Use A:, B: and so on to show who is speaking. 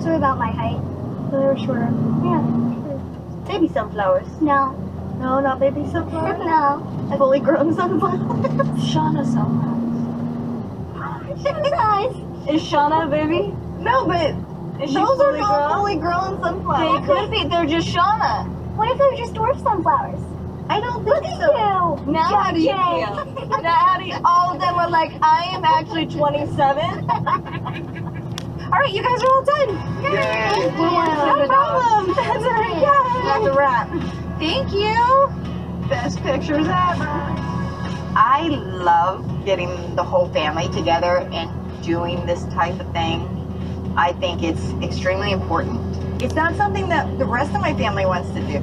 A: They're about my height.
B: They're shorter.
A: Yeah.
B: Baby sunflowers.
A: No.
B: No, not baby sunflowers.
A: No.
B: Fully grown sunflowers.
C: Shauna sunflowers.
A: Nice.
C: Is Shauna a baby?
B: No, but
C: Is she
B: those are
C: fully
B: not
C: grown?
B: fully grown
C: They
B: sunflowers.
C: could be. They're just Shauna.
A: What if they're just dwarf sunflowers?
B: I don't
A: Look
B: think
A: at
B: so.
A: you.
C: Now how do you
A: Jay.
C: feel? Now how do you, all of them are like, I am actually 27. All right, you guys are all done.
B: Yay.
C: No problem. That's all right. Yeah. That's a wrap. Thank you.
B: Best pictures ever.
D: I love getting the whole family together and doing this type of thing. I think it's extremely important. It's not something that the rest of my family wants to do.